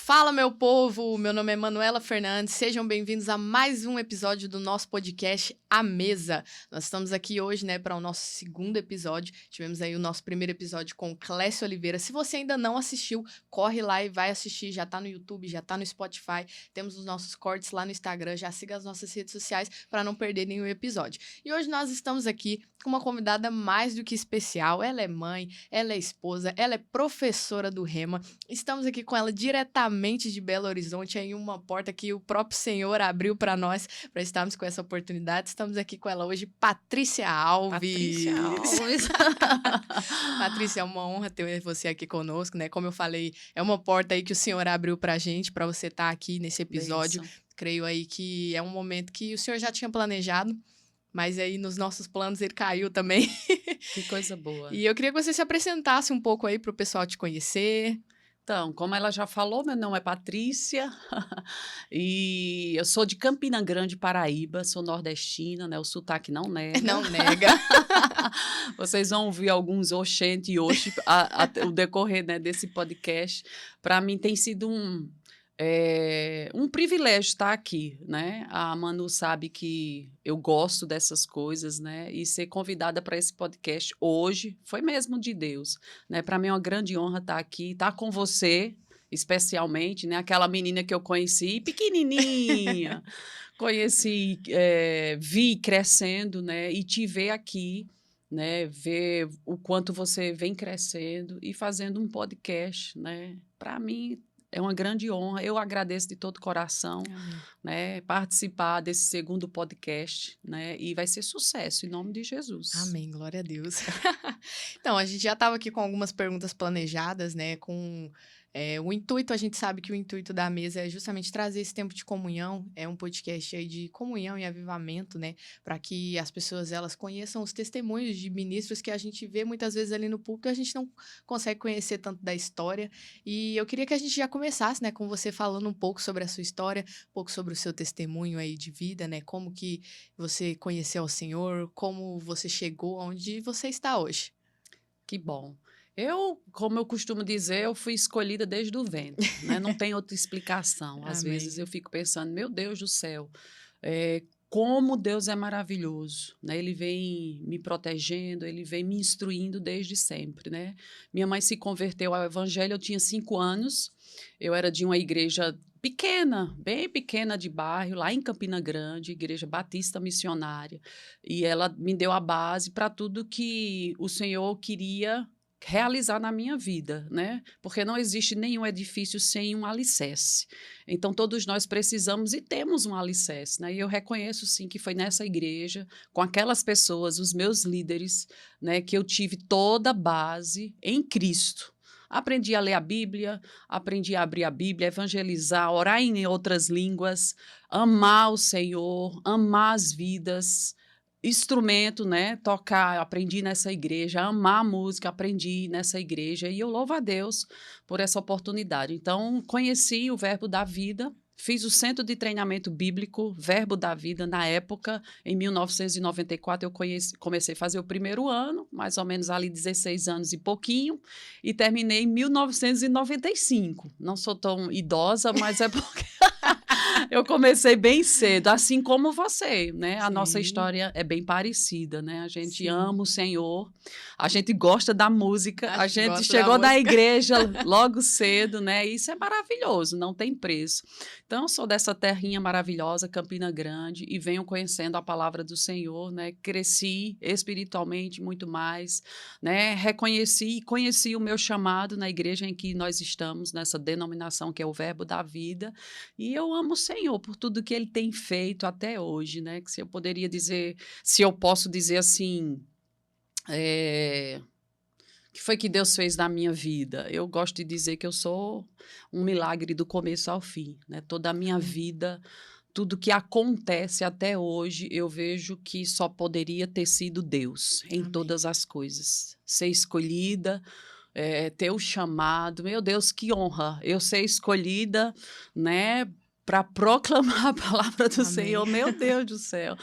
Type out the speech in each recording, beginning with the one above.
Fala, meu povo! Meu nome é Manuela Fernandes. Sejam bem-vindos a mais um episódio do nosso podcast A Mesa. Nós estamos aqui hoje, para o nosso segundo episódio. Tivemos aí o nosso primeiro episódio com o Clécio Oliveira. Se você ainda não assistiu, corre lá e vai assistir. Já tá no YouTube, já tá no Spotify. Temos os nossos cortes lá no Instagram. Já siga as nossas redes sociais para não perder nenhum episódio. E hoje nós estamos aqui com uma convidada mais do que especial. Ela é mãe, ela é esposa, ela é professora do Rema. Estamos aqui com ela diretamente de Belo Horizonte, em uma porta que o próprio Senhor abriu para nós, para estarmos com essa oportunidade. Estamos aqui com ela hoje, Patrícia Alves. Patrícia Alves. Patrícia, é uma honra ter você aqui conosco, né? Como eu falei, é uma porta aí que o Senhor abriu pra gente, para você estar aqui nesse episódio. Benção. Creio aí que é um momento que o Senhor já tinha planejado, mas aí nos nossos planos ele caiu também. Que coisa boa. E eu queria que você se apresentasse um pouco aí para o pessoal te conhecer. Então, como ela já falou, meu nome é Patrícia e eu sou de Campina Grande, Paraíba, sou nordestina, né? O sotaque não nega. Não nega. Vocês vão ouvir alguns oxente e oxi o decorrer, né, desse podcast. Para mim tem sido um privilégio estar aqui, né? A Manu sabe que eu gosto dessas coisas, né? E ser convidada para esse podcast hoje foi mesmo de Deus, né? Para mim é uma grande honra estar aqui, estar com você, especialmente, né? Aquela menina que eu conheci, pequenininha, vi crescendo, né? E te ver aqui, né? Ver o quanto você vem crescendo e fazendo um podcast, né? Para mim é uma grande honra. Eu agradeço de todo o coração, né, participar desse segundo podcast, né, e vai ser sucesso, em nome de Jesus. Amém, glória a Deus. Então, a gente já estava aqui com algumas perguntas planejadas, né, com o intuito, a gente sabe que o intuito da mesa é justamente trazer esse tempo de comunhão, é um podcast aí de comunhão e avivamento, né, para que as pessoas, elas conheçam os testemunhos de ministros que a gente vê muitas vezes ali no púlpito, a gente não consegue conhecer tanto da história, e eu queria que a gente já começasse, né, com você falando um pouco sobre a sua história, um pouco sobre o seu testemunho aí de vida, né, como que você conheceu o Senhor, como você chegou onde você está hoje. Que bom. Como eu costumo dizer, eu fui escolhida desde o ventre, né? Não tem outra explicação. Às vezes eu fico pensando, meu Deus do céu, como Deus é maravilhoso, né? Ele vem me protegendo, ele vem me instruindo desde sempre, né? Minha mãe se converteu ao evangelho, eu tinha 5 anos, eu era de uma igreja pequena, bem pequena de bairro, lá em Campina Grande, igreja batista missionária, e ela me deu a base para tudo que o Senhor queria realizar na minha vida, né? Porque não existe nenhum edifício sem um alicerce. Então, todos nós precisamos e temos um alicerce, né? E eu reconheço, sim, que foi nessa igreja, com aquelas pessoas, os meus líderes, né, que eu tive toda a base em Cristo. Aprendi a ler a Bíblia, aprendi a abrir a Bíblia, evangelizar, orar em outras línguas, amar o Senhor, amar as vidas, instrumento, né? Tocar, aprendi nessa igreja, amar a música, aprendi nessa igreja e eu louvo a Deus por essa oportunidade. Então, conheci o Verbo da Vida, fiz o Centro de Treinamento Bíblico Verbo da Vida na época, em 1994 eu comecei a fazer o primeiro ano, mais ou menos ali 16 anos e pouquinho, e terminei em 1995. Não sou tão idosa, mas é porque eu comecei bem cedo, assim como você, né? A nossa história é bem parecida, né? A gente ama o Senhor, a gente gosta da música, a gente chegou da igreja logo cedo, né? Isso é maravilhoso, não tem preço. Então, eu sou dessa terrinha maravilhosa, Campina Grande, e venho conhecendo a palavra do Senhor, né? Cresci espiritualmente muito mais, né? Reconheci e conheci o meu chamado na igreja em que nós estamos, nessa denominação que é o Verbo da Vida, e eu amo o Senhor por tudo que Ele tem feito até hoje, né? Que se eu poderia dizer, se eu posso dizer assim, que foi que Deus fez na minha vida? Eu gosto de dizer que eu sou um milagre do começo ao fim, né? Toda a minha vida, tudo que acontece até hoje, eu vejo que só poderia ter sido Deus em todas as coisas. Ser escolhida, ter o chamado, meu Deus, que honra eu ser escolhida, né, para proclamar a palavra do Senhor, meu Deus do céu,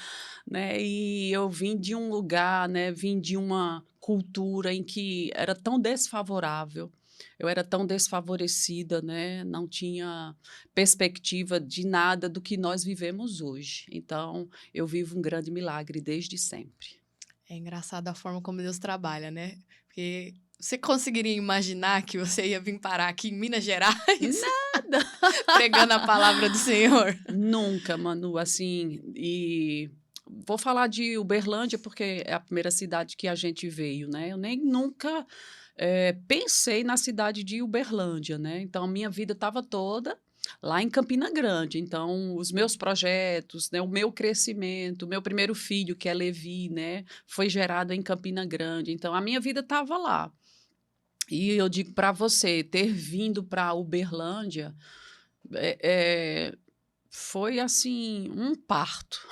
né? E eu vim de um lugar, né, vim de uma cultura em que era tão desfavorável, eu era tão desfavorecida, né? Não tinha perspectiva de nada do que nós vivemos hoje. Então, eu vivo um grande milagre desde sempre. É engraçado a forma como Deus trabalha, né? Porque você conseguiria imaginar que você ia vir parar aqui em Minas Gerais Nada! pregando a palavra do Senhor? Nunca, Manu, assim, e vou falar de Uberlândia porque é a primeira cidade que a gente veio, né? Eu nem nunca pensei na cidade de Uberlândia, né? Então, a minha vida estava toda lá em Campina Grande. Então, os meus projetos, né, o meu crescimento, o meu primeiro filho, que é Levi, né, foi gerado em Campina Grande. Então, a minha vida estava lá. E eu digo para você, ter vindo para Uberlândia é, é, foi assim um parto.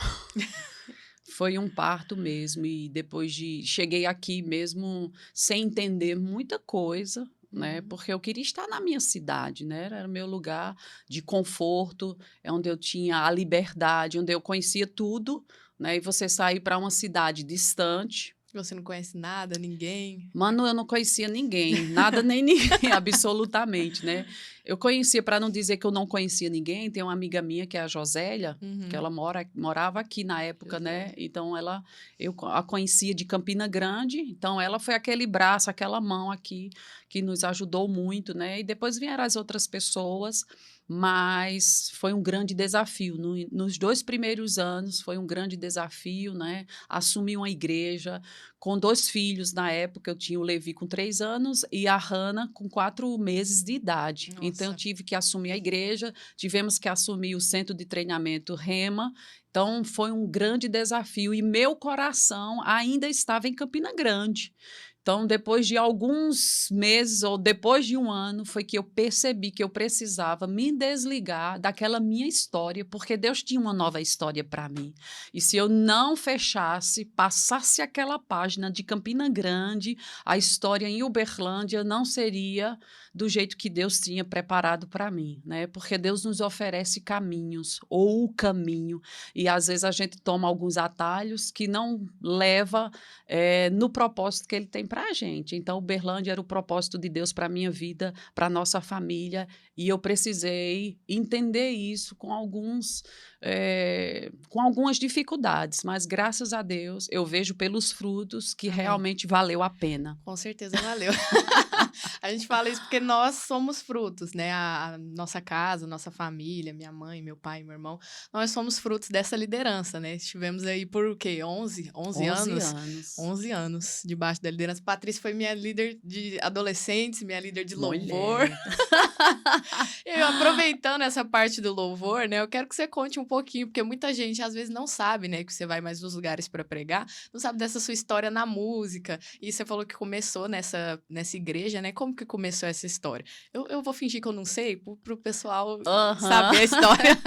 Foi um parto mesmo. E depois de cheguei aqui mesmo sem entender muita coisa, né? Porque eu queria estar na minha cidade, né? Era o meu lugar de conforto, é onde eu tinha a liberdade, onde eu conhecia tudo, né? E você sair para uma cidade distante. Você não conhece nada, ninguém. Mano, eu não conhecia ninguém, nada nem ninguém, absolutamente, né? Eu conhecia, para não dizer que eu não conhecia ninguém, tem uma amiga minha que é a Josélia, que ela morava aqui na época, né? Então eu a conhecia de Campina Grande, então ela foi aquele braço, aquela mão aqui que nos ajudou muito, né? E depois vieram as outras pessoas, mas foi um grande desafio. Nos 2 primeiros anos foi um grande desafio, né? Assumir uma igreja com 2 filhos na época. Eu tinha o Levi com 3 anos e a Hannah com 4 meses de idade. Nossa. Então, eu tive que assumir a igreja, tivemos que assumir o centro de treinamento Rema. Então, foi um grande desafio e meu coração ainda estava em Campina Grande. Então, depois de alguns meses ou depois de um ano, foi que eu percebi que eu precisava me desligar daquela minha história, porque Deus tinha uma nova história para mim. E se eu não fechasse, passasse aquela página de Campina Grande, a história em Uberlândia não seria do jeito que Deus tinha preparado para mim, né? Porque Deus nos oferece caminhos, ou o caminho, e às vezes a gente toma alguns atalhos que não leva no propósito que ele tem para a gente. Então, Uberlândia era o propósito de Deus para a minha vida, para a nossa família, e eu precisei entender isso com algumas dificuldades, mas graças a Deus eu vejo pelos frutos que Amém. Realmente valeu a pena. Com certeza valeu. A gente fala isso porque nós somos frutos, né? A nossa casa, a nossa família, minha mãe, meu pai, meu irmão, nós somos frutos dessa liderança, né? Estivemos aí por o quê? 11 anos? 11 anos debaixo da liderança. Patrícia foi minha líder de adolescentes, minha líder de louvor. Eu, aproveitando essa parte do louvor, né? Eu quero que você conte um pouquinho, porque muita gente às vezes não sabe, né? Que você vai mais nos lugares para pregar, não sabe dessa sua história na música. E você falou que começou nessa igreja, né? Como que começou essa história? Eu vou fingir que eu não sei, pro pessoal saber a história.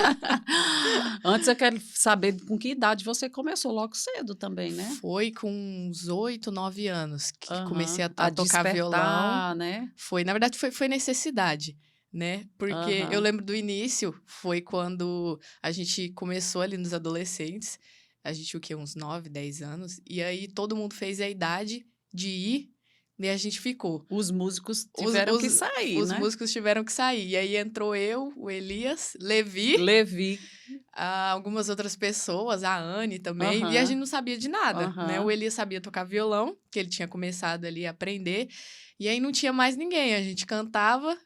Antes eu quero saber com que idade você começou, logo cedo também, né? Foi com uns 8, 9 anos que comecei a tocar despertar, violão. né? Na verdade, foi necessidade, né? Porque eu lembro do início, foi quando a gente começou ali nos adolescentes. A gente tinha o quê? Uns 9, 10 anos. E aí todo mundo fez a idade de ir e a gente ficou. Os músicos tiveram que sair, os né? Os músicos tiveram que sair. E aí entrou eu, o Elias, Levi. Algumas outras pessoas, a Anne também. E a gente não sabia de nada, né? O Elias sabia tocar violão, que ele tinha começado ali a aprender. E aí não tinha mais ninguém. A gente cantava.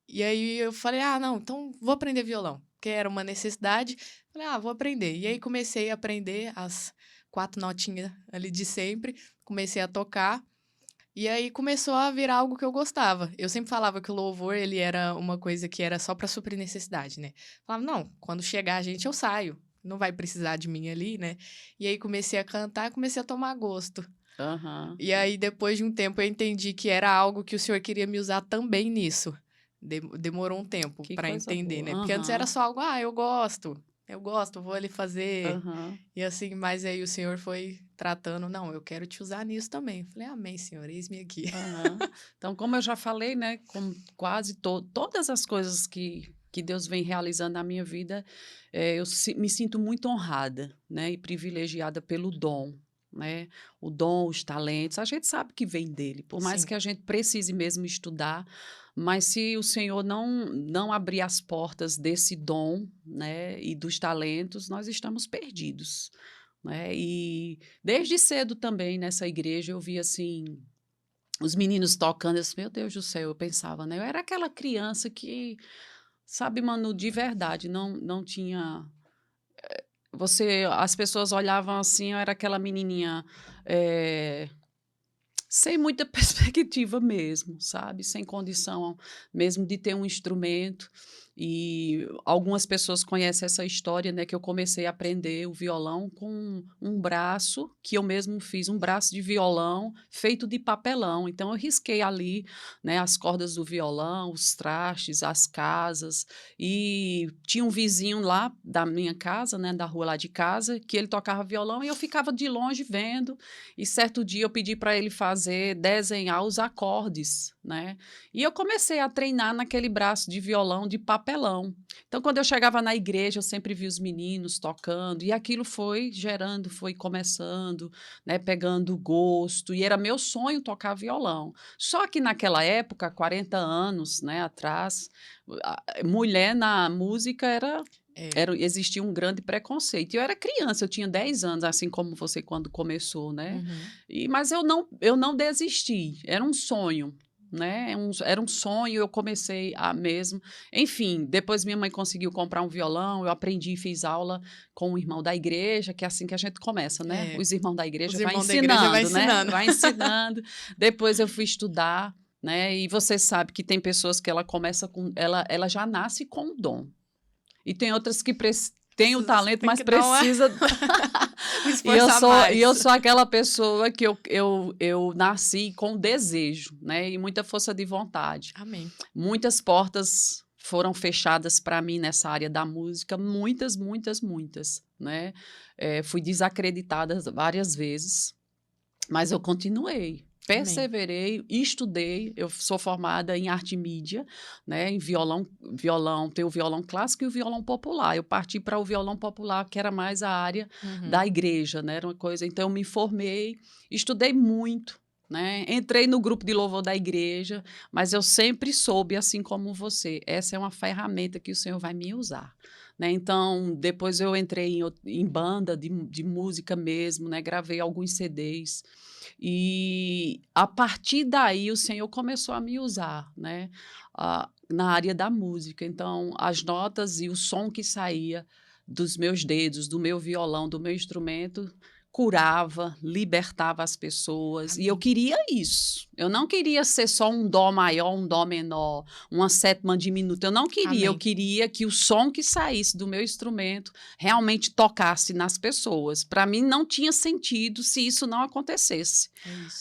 E aí eu falei, não, então vou aprender violão. Porque era uma necessidade. Falei, vou aprender. E aí comecei a aprender as 4 notinhas ali de sempre. Comecei a tocar. E aí começou a virar algo que eu gostava. Eu sempre falava que o louvor, ele era uma coisa que era só para suprir necessidade, né? Falava, não, quando chegar a gente, eu saio. Não vai precisar de mim ali, né? E aí comecei a cantar e comecei a tomar gosto. E aí, depois de um tempo, eu entendi que era algo que o Senhor queria me usar também nisso. Demorou um tempo para entender, né? Porque antes era só algo, eu gosto, vou ali fazer. E assim, mas aí o Senhor foi tratando, não, eu quero te usar nisso também. Falei, amém, Senhor, eis-me aqui. Então, como eu já falei, né, com quase todas as coisas que Deus vem realizando na minha vida, eu me sinto muito honrada, né, e privilegiada pelo dom, né? O dom, os talentos, a gente sabe que vem dele, por mais que a gente precise mesmo estudar, mas se o Senhor não abrir as portas desse dom, né, e dos talentos, nós estamos perdidos, né? E desde cedo também nessa igreja eu vi assim os meninos tocando, eu disse, meu Deus do céu, eu pensava, né? Eu era aquela criança que, sabe, Manu, de verdade, não tinha as pessoas olhavam assim, eu era aquela menininha sem muita perspectiva mesmo, sabe? Sem condição mesmo de ter um instrumento. E algumas pessoas conhecem essa história, né? Que eu comecei a aprender o violão com um braço, que eu mesmo fiz, um braço de violão feito de papelão. Então, eu risquei ali, né? As cordas do violão, os trastes, as casas. E tinha um vizinho lá da minha casa, né? Da rua lá de casa, que ele tocava violão e eu ficava de longe vendo. E certo dia eu pedi para ele desenhar os acordes, né? E eu comecei a treinar naquele braço de violão de papelão. Então, quando eu chegava na igreja, eu sempre via os meninos tocando, e aquilo foi gerando, foi começando, né, pegando gosto, e era meu sonho tocar violão. Só que naquela época, 40 anos, né, atrás, mulher na música existia um grande preconceito. Eu era criança, eu tinha 10 anos, assim como você quando começou, né? Mas eu não desisti, era um sonho. Né? Era um sonho, eu comecei a mesmo. Enfim, depois minha mãe conseguiu comprar um violão, eu aprendi e fiz aula com o irmão da igreja, que é assim que a gente começa, né? Os irmãos da igreja vai ensinando, né? Vai ensinando. Depois eu fui estudar, né? E você sabe que tem pessoas que ela já nasce com o dom. E tem outras que têm o talento, mas precisa e eu sou aquela pessoa que eu nasci com desejo, né? E muita força de vontade. Amém. Muitas portas foram fechadas para mim nessa área da música, muitas, né? Fui desacreditada várias vezes, mas eu continuei. Perseverei, estudei, eu sou formada em arte e mídia, né, em violão, tem o violão clássico e o violão popular. Eu parti para o violão popular, que era mais a área da igreja, né, era uma coisa. Então, eu me formei, estudei muito, né, entrei no grupo de louvor da igreja, mas eu sempre soube, assim como você, essa é uma ferramenta que o Senhor vai me usar. Né? Então, depois eu entrei em banda de música mesmo, né, gravei alguns CDs. E a partir daí o Senhor começou a me usar, né, na área da música. Então, as notas e o som que saía dos meus dedos, do meu violão, do meu instrumento, curava, libertava as pessoas. Amém. E eu queria isso. Eu não queria ser só um dó maior, um dó menor, uma sétima diminuta. Eu não queria. Amém. Eu queria que o som que saísse do meu instrumento realmente tocasse nas pessoas. Para mim, não tinha sentido se isso não acontecesse.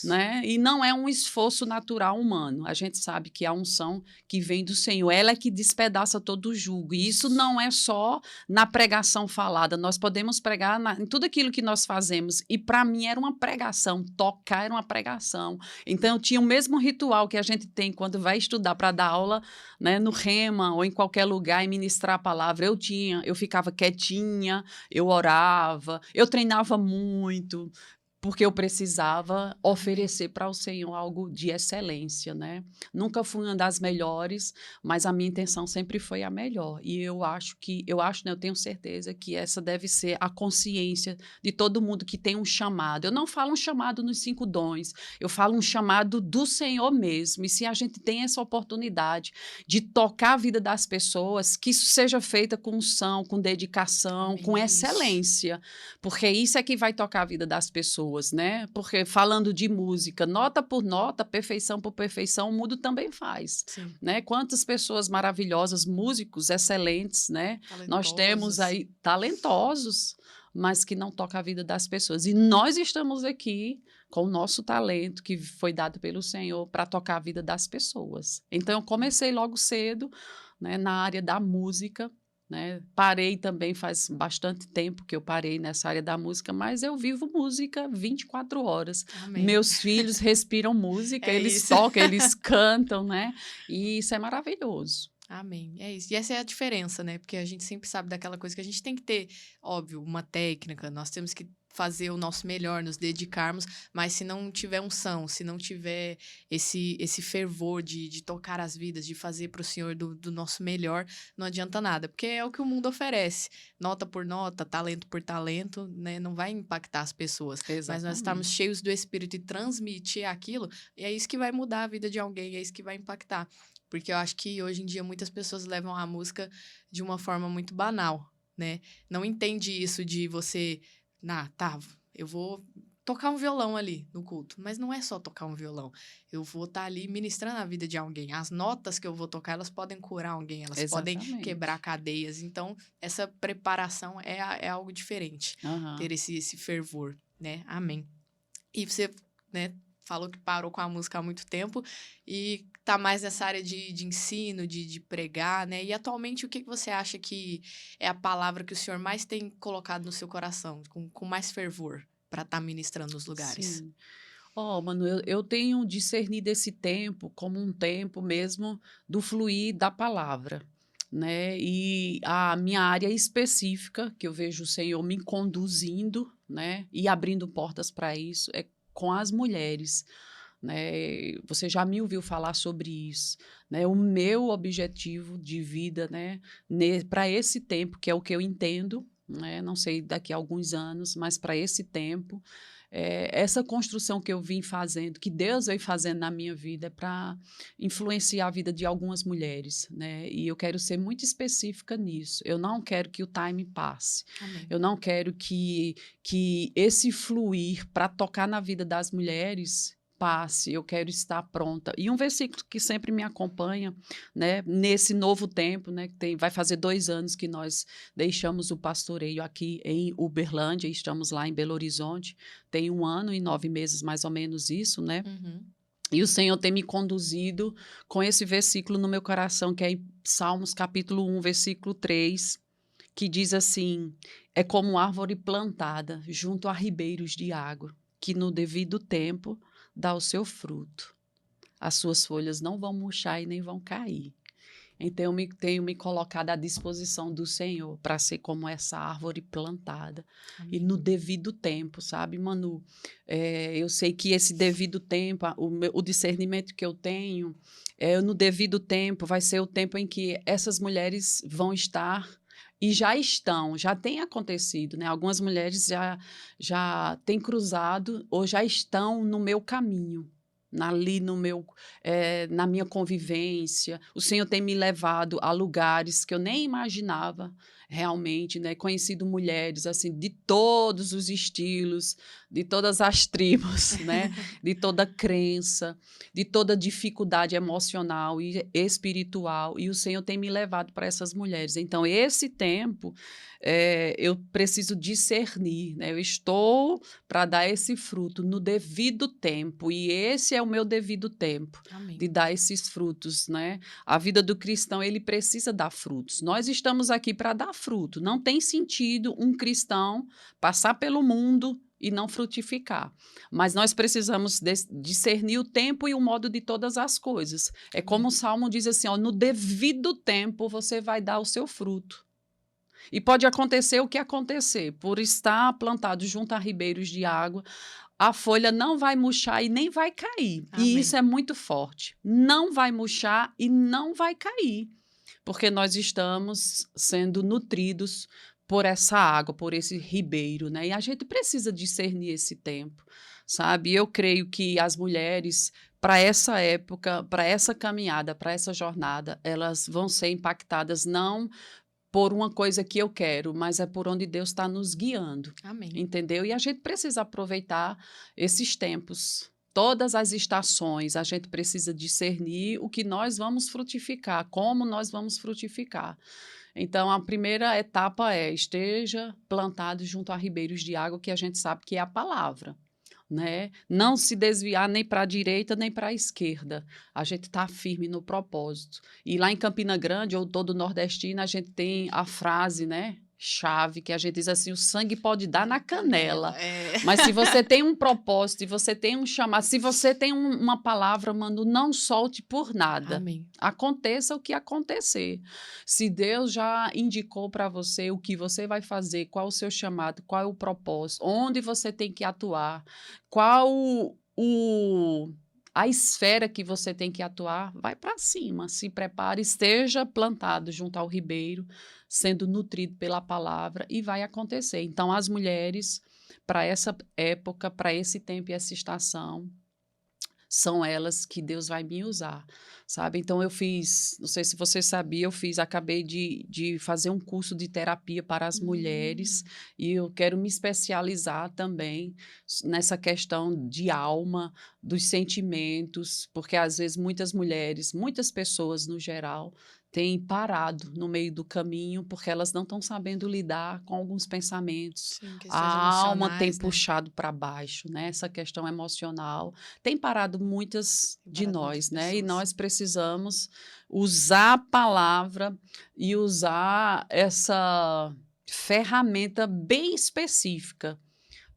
Né? E não é um esforço natural humano. A gente sabe que a unção que vem do Senhor, ela é que despedaça todo o jugo. E isso não é só na pregação falada. Nós podemos pregar em tudo aquilo que nós fazemos. E para mim era uma pregação, tocar era uma pregação. Então eu tinha o mesmo ritual que a gente tem quando vai estudar para dar aula, né, no Rema ou em qualquer lugar e ministrar a palavra. Eu ficava quietinha, eu orava, eu treinava muito, porque eu precisava oferecer para o Senhor algo de excelência, né? Nunca fui uma das melhores, mas a minha intenção sempre foi a melhor. E eu acho, né, eu tenho certeza que essa deve ser a consciência de todo mundo que tem um chamado. Eu não falo um chamado nos 5 dons, eu falo um chamado do Senhor mesmo. E se a gente tem essa oportunidade de tocar a vida das pessoas, que isso seja feita com unção, com dedicação, com excelência, porque isso é que vai tocar a vida das pessoas. Né? Porque falando de música, nota por nota, perfeição por perfeição, o mundo também faz. Né? Quantas pessoas maravilhosas, músicos excelentes, né? Nós temos aí talentosos, mas que não tocam a vida das pessoas. E nós estamos aqui com o nosso talento que foi dado pelo Senhor para tocar a vida das pessoas. Então, eu comecei logo cedo, né, na área da música. Né? Parei também, faz bastante tempo que eu parei nessa área da música, mas eu vivo música 24 horas. Amém. Meus filhos respiram música, eles tocam, eles cantam, né? E isso é maravilhoso. Amém. É isso. E essa é a diferença, né? Porque a gente sempre sabe daquela coisa que a gente tem que ter, óbvio, uma técnica, nós temos que fazer o nosso melhor, nos dedicarmos, mas se não tiver unção, se não tiver esse fervor de tocar as vidas, de fazer para o Senhor do nosso melhor, não adianta nada, porque é o que o mundo oferece, nota por nota, talento por talento, né? Não vai impactar as pessoas, mas nós estarmos Exatamente. cheios do Espírito e transmitir aquilo, e é isso que vai mudar a vida de alguém, é isso que vai impactar, porque eu acho que hoje em dia muitas pessoas levam a música de uma forma muito banal, né? Não entende isso de você tá, eu vou tocar um violão ali no culto. Mas não é só tocar um violão. Eu vou estar ali ministrando a vida de alguém. As notas que eu vou tocar, elas podem curar alguém, elas podem quebrar Exatamente. cadeias. Então, essa preparação é algo diferente. Aham. Ter esse fervor, né? Amém. E você, né, falou que parou com a música há muito tempo e tá mais nessa área de ensino, de pregar, né? E atualmente, o que você acha que é a palavra que o senhor mais tem colocado no seu coração, com mais fervor, para estar ministrando nos lugares? Sim. Ó, Manu, eu tenho discernido esse tempo como um tempo mesmo do fluir da palavra, né? E a minha área específica, que eu vejo o Senhor me conduzindo, né? E abrindo portas para isso, é com as mulheres, né? Você já me ouviu falar sobre isso, né? O meu objetivo de vida, né? Para esse tempo, que é o que eu entendo, né? Não sei daqui a alguns anos, mas para esse tempo, essa construção que eu vim fazendo, que Deus veio fazendo na minha vida, é para influenciar a vida de algumas mulheres, né? E eu quero ser muito específica nisso. Eu não quero que o time passe. Amém. Eu não quero que esse fluir para tocar na vida das mulheres passe, eu quero estar pronta. E um versículo que sempre me acompanha, né, nesse novo tempo, né, vai fazer 2 anos que nós deixamos o pastoreio aqui em Uberlândia, estamos lá em Belo Horizonte, tem 1 ano e 9 meses, mais ou menos isso, né? Uhum. E o Senhor tem me conduzido com esse versículo no meu coração, que é em Salmos capítulo 1, versículo 3, que diz assim: é como árvore plantada junto a ribeiros de água, que no devido tempo dá o seu fruto. As suas folhas não vão murchar e nem vão cair. Então, eu tenho me colocado à disposição do Senhor para ser como essa árvore plantada. E Amém. no devido tempo, sabe, Manu? Eu sei que esse devido tempo, o discernimento que eu tenho, no devido tempo, vai ser o tempo em que essas mulheres vão estar e já estão, já tem acontecido, né? Algumas mulheres já têm cruzado ou já estão no meu caminho, ali no meu, na minha convivência. O Senhor tem me levado a lugares que eu nem imaginava realmente, né? Conhecido mulheres assim de todos os estilos, de todas as tribos, né? De toda crença, de toda dificuldade emocional e espiritual. E o Senhor tem me levado para essas mulheres. Então, esse tempo, eu preciso discernir, né? Eu estou para dar esse fruto no devido tempo, e esse é o meu devido tempo Amém. de dar esses frutos, né? A vida do cristão, ele precisa dar frutos. Nós estamos aqui para dar fruto. Não tem sentido um cristão passar pelo mundo e não frutificar. Mas nós precisamos discernir o tempo e o modo de todas as coisas. É como o Salmo diz assim, ó, no devido tempo você vai dar o seu fruto. E pode acontecer o que acontecer, por estar plantado junto a ribeiros de água, a folha não vai murchar e nem vai cair. Amém. E isso é muito forte. Não vai murchar e não vai cair, porque nós estamos sendo nutridos por essa água, por esse ribeiro, né? E a gente precisa discernir esse tempo, sabe? Eu creio que as mulheres, para essa época, para essa caminhada, para essa jornada, elas vão ser impactadas não por uma coisa que eu quero, mas é por onde Deus está nos guiando, Amém. entendeu? E a gente precisa aproveitar esses tempos, todas as estações, a gente precisa discernir o que nós vamos frutificar, como nós vamos frutificar. Então, a primeira etapa é esteja plantado junto a ribeiros de água, que a gente sabe que é a palavra. Né? Não se desviar nem para a direita nem para a esquerda. A gente está firme no propósito. E lá em Campina Grande, ou todo nordestino, a gente tem a frase, né? chave, que a gente diz assim, o sangue pode dar na canela. É. Mas se você tem um propósito, se você tem um chamado, se você tem uma palavra, Manu, não solte por nada. Amém. Aconteça o que acontecer. Se Deus já indicou para você o que você vai fazer, qual o seu chamado, qual é o propósito, onde você tem que atuar, qual a esfera que você tem que atuar, vai para cima, se prepare, esteja plantado junto ao ribeiro, sendo nutrido pela palavra e vai acontecer. Então, as mulheres, para essa época, para esse tempo e essa estação, são elas que Deus vai me usar, sabe? Então, eu fiz, não sei se você sabia, acabei de fazer um curso de terapia para as mulheres e eu quero me especializar também nessa questão de alma, dos sentimentos, porque às vezes muitas mulheres, muitas pessoas no geral, têm parado no meio do caminho porque elas não estão sabendo lidar com alguns pensamentos. Sim, questões A alma tem emocionais, né? puxado para baixo, né? Essa questão emocional tem parado muitas de nós, né? E nós precisamos usar a palavra e usar essa ferramenta bem específica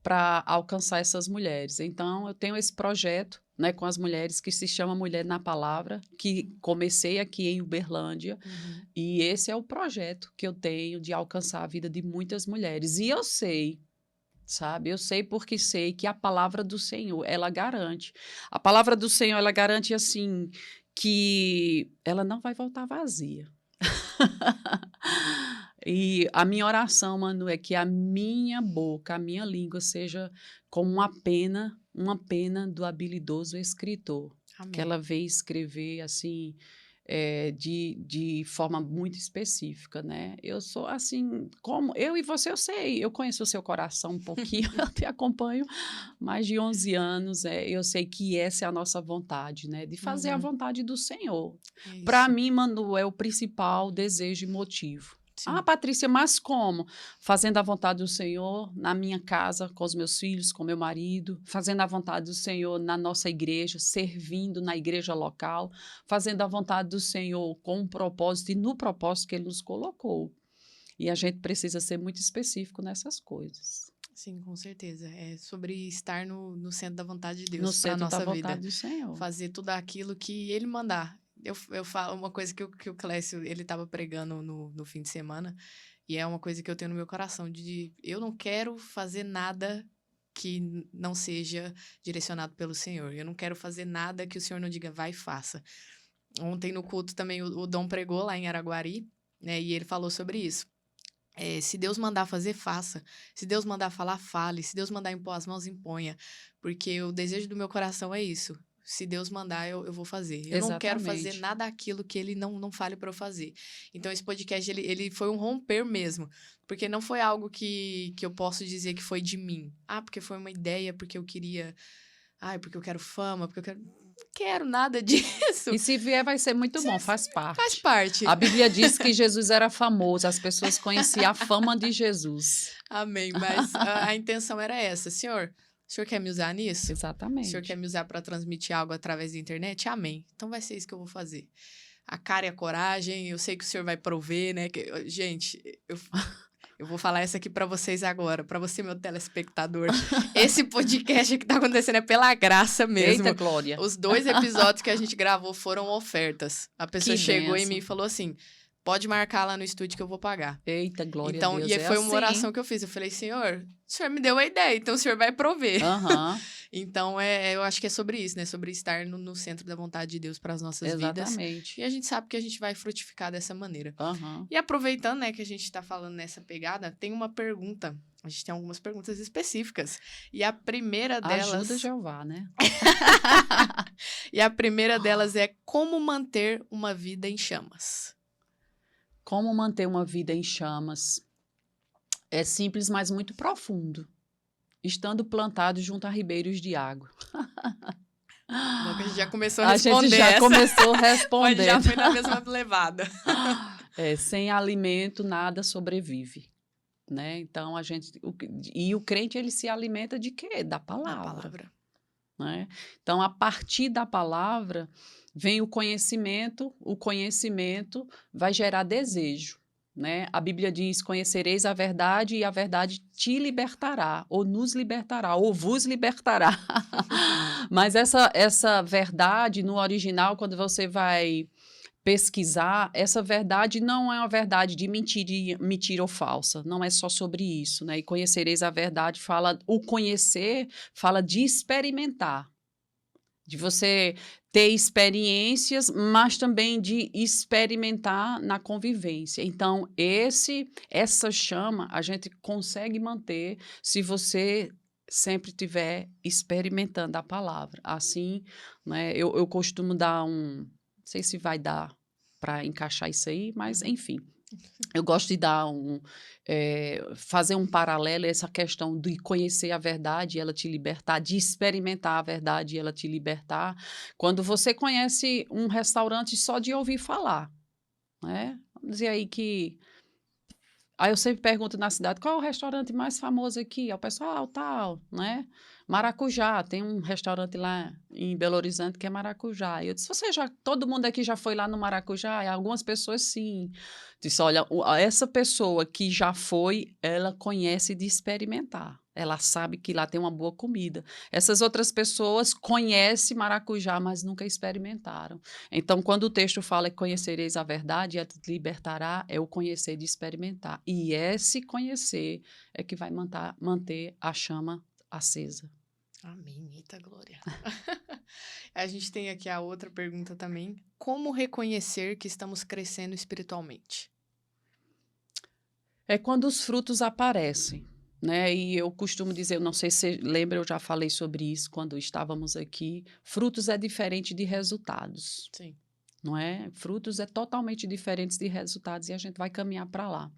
para alcançar essas mulheres. Então, eu tenho esse projeto, né, com as mulheres que se chama Mulher na Palavra, que comecei aqui em Uberlândia, e esse é o projeto que eu tenho de alcançar a vida de muitas mulheres. E eu sei, sabe? Eu sei porque sei que a palavra do Senhor, ela garante. A palavra do Senhor, ela garante, assim, que ela não vai voltar vazia. E a minha oração, Manu, é que a minha boca, a minha língua seja como uma pena do habilidoso escritor. Amém. Que ela veio escrever, assim, de forma muito específica, né? Eu sou assim, como eu e você, eu sei, eu conheço o seu coração um pouquinho, eu te acompanho mais de 11 anos, eu sei que essa é a nossa vontade, né? De fazer a vontade do Senhor. Para mim, Manu, é o principal desejo e motivo. Sim. Ah, Patrícia, mas como? Fazendo a vontade do Senhor na minha casa, com os meus filhos, com meu marido, fazendo a vontade do Senhor na nossa igreja, servindo na igreja local, fazendo a vontade do Senhor com um propósito e no propósito que Ele nos colocou. E a gente precisa ser muito específico nessas coisas. Sim, com certeza. É sobre estar no centro da vontade de Deus No para centro nossa da vontade vida. do Senhor. Fazer tudo aquilo que Ele mandar. Eu falo uma coisa que o Clécio, ele estava pregando no fim de semana, e é uma coisa que eu tenho no meu coração, de eu não quero fazer nada que não seja direcionado pelo Senhor. Eu não quero fazer nada que o Senhor não diga, vai e faça. Ontem no culto também o Dom pregou lá em Araguari, né, e ele falou sobre isso. Se Deus mandar fazer, faça. Se Deus mandar falar, fale. Se Deus mandar impor as mãos, imponha. Porque o desejo do meu coração é isso. Se Deus mandar, eu vou fazer. Eu não quero fazer nada aquilo que Ele não fale para eu fazer. Então, esse podcast, ele foi um romper mesmo. Porque não foi algo que eu posso dizer que foi de mim. Ah, porque foi uma ideia, porque eu queria... Ai, porque eu quero fama, porque eu quero... Não quero nada disso. E se vier, vai ser muito bom, faz parte. Faz parte. A Bíblia diz que Jesus era famoso, as pessoas conheciam a fama de Jesus. Amém, mas a intenção era essa. Senhor, o senhor quer me usar nisso? Exatamente. O senhor quer me usar para transmitir algo através da internet? Amém. Então vai ser isso que eu vou fazer. A cara e a coragem, eu sei que o senhor vai prover, né? Gente, eu vou falar essa aqui para vocês agora, para você, meu telespectador. Esse podcast que tá acontecendo é pela graça mesmo. Eita, Glória. Os 2 episódios que a gente gravou foram ofertas. A pessoa chegou em mim e falou assim, pode marcar lá no estúdio que eu vou pagar. Eita, glória então, a Deus. E foi uma oração que eu fiz. Eu falei, Senhor, o senhor me deu a ideia, então o senhor vai prover. Então, eu acho que é sobre isso, né? Sobre estar no centro da vontade de Deus para as nossas vidas. Exatamente. E a gente sabe que a gente vai frutificar dessa maneira. E aproveitando, né, que a gente está falando nessa pegada, tem uma pergunta. A gente tem algumas perguntas específicas. E a primeira delas... Ajuda Jeová, né? E a primeira delas é como manter uma vida em chamas. Como manter uma vida em chamas? É simples, mas muito profundo. Estando plantado junto a ribeiros de água. Bom, que a gente já começou a responder. A gente já começou respondendo. Mas já foi na mesma levada. Sem alimento, nada sobrevive. Né? Então, o crente, ele se alimenta de quê? Da palavra. Né? Então, a partir da palavra, vem o conhecimento vai gerar desejo. né? A Bíblia diz: conhecereis a verdade e a verdade te libertará, ou nos libertará, ou vos libertará. Mas essa verdade, no original, quando você vai pesquisar, essa verdade não é uma verdade de mentira ou falsa, não é só sobre isso, né? E conhecereis a verdade, o conhecer fala de experimentar, de você ter experiências, mas também de experimentar na convivência. Então, essa chama a gente consegue manter se você sempre estiver experimentando a palavra. Assim, né, eu costumo dar não sei se vai dar para encaixar isso aí, mas enfim. Eu gosto de fazer um paralelo a essa questão de conhecer a verdade e ela te libertar, de experimentar a verdade e ela te libertar. Quando você conhece um restaurante só de ouvir falar, né? Vamos dizer aí que... Aí eu sempre pergunto na cidade, qual é o restaurante mais famoso aqui? Aí o pessoal, tal, né? Maracujá, tem um restaurante lá em Belo Horizonte que é Maracujá. E eu disse, todo mundo aqui já foi lá no Maracujá? E algumas pessoas sim. Disse, olha, essa pessoa que já foi, ela conhece de experimentar. Ela sabe que lá tem uma boa comida. Essas outras pessoas conhecem Maracujá, mas nunca experimentaram. Então, quando o texto fala que conhecereis a verdade e ela te libertará, é o conhecer de experimentar. E esse conhecer é que vai manter a chama acesa. Amém, eita glória. A gente tem aqui a outra pergunta também. Como reconhecer que estamos crescendo espiritualmente? É quando os frutos aparecem, né? E eu costumo dizer, eu não sei se você lembra, eu já falei sobre isso quando estávamos aqui. Frutos é diferente de resultados. Sim. Não é? Frutos é totalmente diferente de resultados e a gente vai caminhar para lá.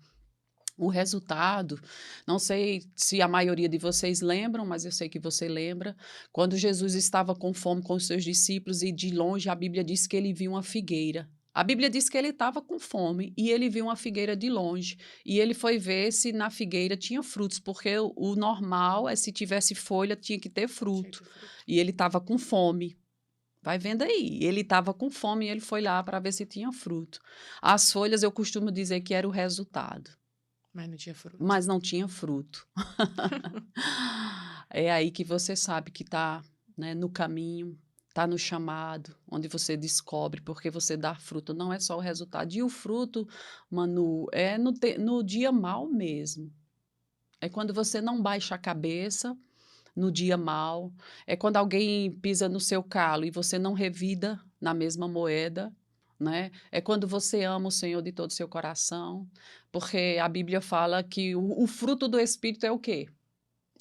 O resultado, não sei se a maioria de vocês lembram, mas eu sei que você lembra, quando Jesus estava com fome com os seus discípulos e de longe a Bíblia diz que ele viu uma figueira. A Bíblia diz que ele estava com fome e ele viu uma figueira de longe. E ele foi ver se na figueira tinha frutos, porque o normal é se tivesse folha, tinha que ter fruto. E ele estava com fome. Vai vendo aí. Ele estava com fome e ele foi lá para ver se tinha fruto. As folhas, eu costumo dizer que era o resultado. Mas não tinha fruto. Mas não tinha fruto. É aí que você sabe que está, né, no caminho, está no chamado, onde você descobre, porque você dá fruto. Não é só o resultado. E o fruto, Manu, é no dia mal mesmo. É quando você não baixa a cabeça no dia mal. É quando alguém pisa no seu calo e você não revida na mesma moeda. Né? É quando você ama o Senhor de todo o seu coração, porque a Bíblia fala que o fruto do Espírito é o quê?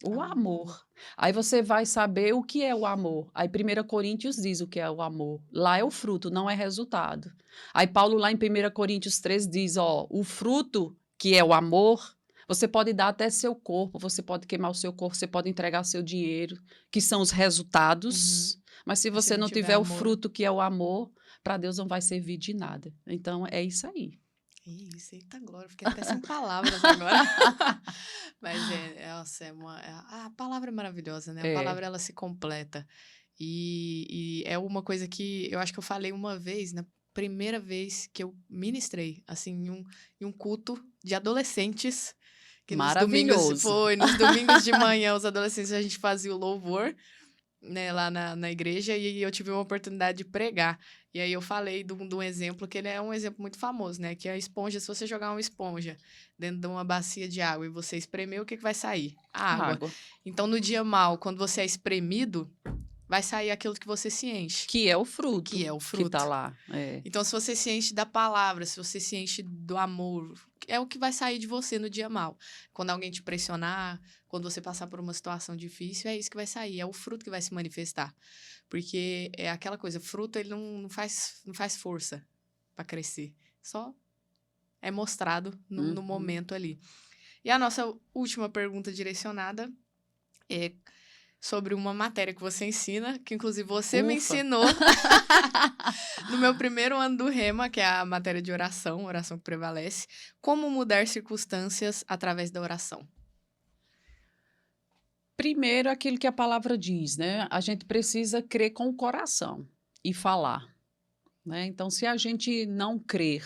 O amor. Aí você vai saber o que é o amor. Aí 1 Coríntios diz o que é o amor. Lá é o fruto, não é resultado. Aí Paulo lá em 1 Coríntios 3 diz, o fruto que é o amor, você pode dar até seu corpo, você pode queimar o seu corpo, você pode entregar seu dinheiro, que são os resultados. Mas se você não tiver o fruto que é o amor, para Deus não vai servir de nada. Então, é isso aí. Isso, eita glória, fiquei até sem palavras agora. Mas nossa, a palavra é maravilhosa, né? A palavra, ela se completa. E é uma coisa que eu acho que eu falei uma vez, na primeira vez que eu ministrei, assim, em um culto de adolescentes. Que Maravilhoso. Nos domingos de manhã, os adolescentes, a gente fazia o louvor, né, lá na igreja, e eu tive uma oportunidade de pregar. E aí eu falei de um exemplo, que ele é um exemplo muito famoso, né? Que a esponja, se você jogar uma esponja dentro de uma bacia de água e você espremer, o que vai sair? A água. Então, no dia mal, quando você é espremido, vai sair aquilo que você se enche. Que é o fruto. Que é o fruto. Que tá lá. Então, se você se enche da palavra, se você se enche do amor, é o que vai sair de você no dia mal. Quando alguém te pressionar, quando você passar por uma situação difícil, é isso que vai sair, é o fruto que vai se manifestar. Porque é aquela coisa, fruto, ele não faz força para crescer. Só é mostrado no momento ali. E a nossa última pergunta direcionada é sobre uma matéria que você ensina, que inclusive você me ensinou no meu primeiro ano do Rema, que é a matéria de oração que prevalece. Como mudar circunstâncias através da oração? Primeiro, aquilo que a palavra diz, né? A gente precisa crer com o coração e falar, né? Então, se a gente não crer,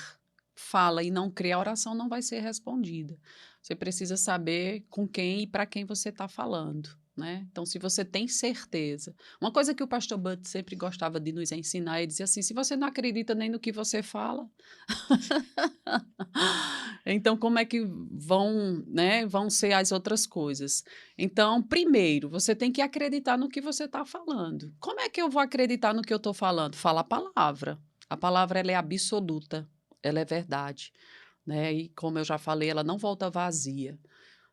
fala e não crê, a oração não vai ser respondida. Você precisa saber com quem e para quem você está falando, né? Então, se você tem certeza. Uma coisa que o pastor Bud sempre gostava de nos ensinar, ele dizia assim, se você não acredita nem no que você fala, então como é que vão, né, vão ser as outras coisas? Então, primeiro, você tem que acreditar no que você está falando. Como é que eu vou acreditar no que eu estou falando? Fala a palavra. A palavra ela é absoluta, ela é verdade, né? E como eu já falei, ela não volta vazia.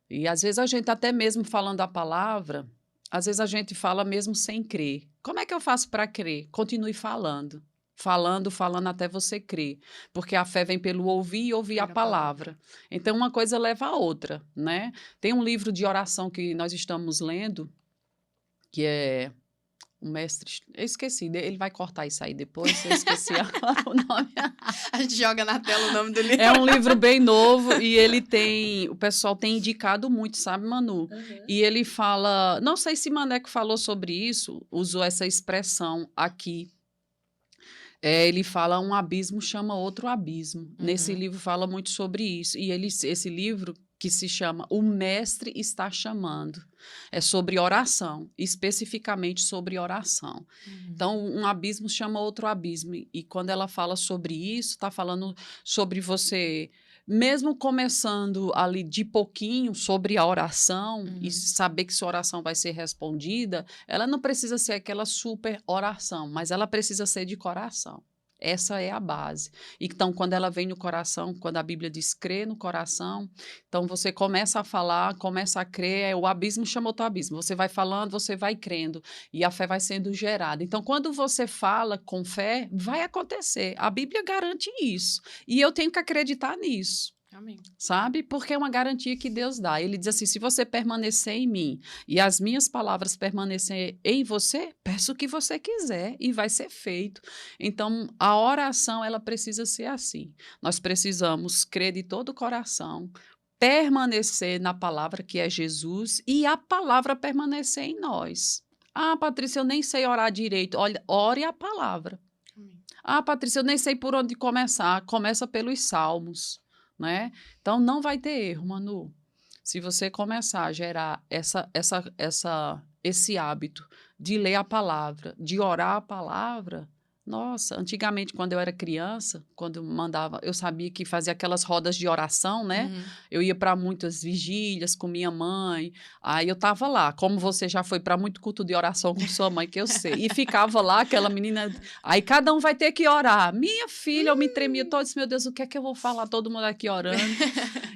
E às vezes a gente até mesmo falando a palavra, às vezes a gente fala mesmo sem crer. Como é que eu faço para crer? Continue falando. Falando, falando até você crer. Porque a fé vem pelo ouvir e ouvir a palavra. Então, uma coisa leva a outra, né? Tem um livro de oração que nós estamos lendo, que é o mestre. Eu esqueci, ele vai cortar isso aí depois, eu esqueci o nome. A gente joga na tela o nome do livro. É um livro bem novo e ele tem. O pessoal tem indicado muito, sabe, Manu? E ele fala. Não sei se Maneco falou sobre isso, usou essa expressão aqui. Ele fala um abismo chama outro abismo. Nesse livro fala muito sobre isso. E esse livro que se chama O Mestre Está Chamando. É sobre oração, especificamente sobre oração. Então, um abismo chama outro abismo. E quando ela fala sobre isso, está falando sobre você, mesmo começando ali de pouquinho sobre a oração e saber que sua oração vai ser respondida, ela não precisa ser aquela super oração, mas ela precisa ser de coração. Essa é a base. Então, quando ela vem no coração, quando a Bíblia diz crer no coração, então você começa a falar, começa a crer, o abismo chama outro abismo. Você vai falando, você vai crendo e a fé vai sendo gerada. Então, quando você fala com fé, vai acontecer. A Bíblia garante isso. E eu tenho que acreditar nisso. Amém. Sabe? Porque é uma garantia que Deus dá. Ele diz assim, se você permanecer em mim e as minhas palavras permanecer em você, peça o que você quiser e vai ser feito. Então, a oração, ela precisa ser assim. Nós precisamos crer de todo o coração, permanecer na palavra que é Jesus e a palavra permanecer em nós. Ah, Patrícia, eu nem sei orar direito. Olha, ore a palavra. Amém. Ah, Patrícia, eu nem sei por onde começar. Começa pelos salmos. Né? Então, não vai ter erro, Manu. Se você começar a gerar esse hábito de ler a palavra, de orar a palavra, nossa, antigamente, quando eu era criança, quando eu sabia que fazia aquelas rodas de oração, né? Eu ia para muitas vigílias com minha mãe, aí eu estava lá, como você já foi para muito culto de oração com sua mãe, que eu sei, e ficava lá, aquela menina, aí cada um vai ter que orar. Minha filha, eu me tremia toda, disse, meu Deus, o que é que eu vou falar, todo mundo aqui orando?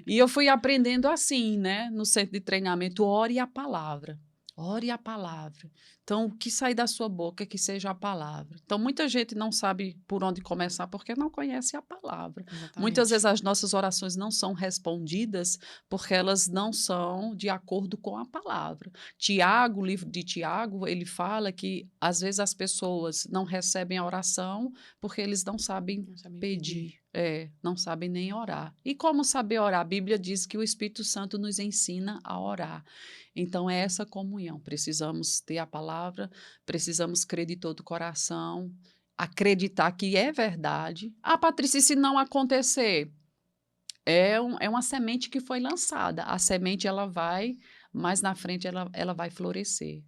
E eu fui aprendendo assim, né? No centro de treinamento, ore a palavra. Ore a palavra. Então, o que sai da sua boca, que seja a palavra. Então, muita gente não sabe por onde começar porque não conhece a palavra. Exatamente. Muitas vezes as nossas orações não são respondidas porque elas não são de acordo com a palavra. Tiago, o livro de Tiago, ele fala que às vezes as pessoas não recebem a oração porque eles não sabem pedir. Não sabem nem orar. E como saber orar? A Bíblia diz que o Espírito Santo nos ensina a orar. Então, é essa comunhão. Precisamos ter a palavra, precisamos crer de todo o coração, acreditar que é verdade. Ah, Patrícia, se não acontecer, é uma semente que foi lançada. A semente, ela vai, mais na frente, ela vai florescer.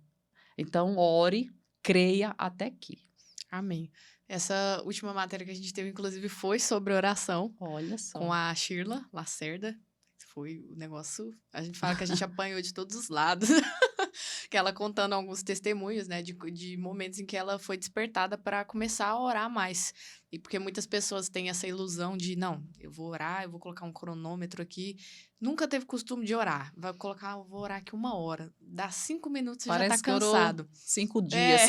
Então, ore, creia até aqui. Amém. Essa última matéria que a gente teve, inclusive, foi sobre oração. Olha só. Com a Shirla Lacerda. Foi o negócio... A gente fala que a gente apanhou de todos os lados. Que ela contando alguns testemunhos, né? De momentos em que ela foi despertada para começar a orar mais. E porque muitas pessoas têm essa ilusão de, não, eu vou orar, eu vou colocar um cronômetro aqui. Nunca teve costume de orar. Vai colocar, eu vou orar aqui 1 hora. Dá 5 minutos, você Parece já tá cansado. 5 dias.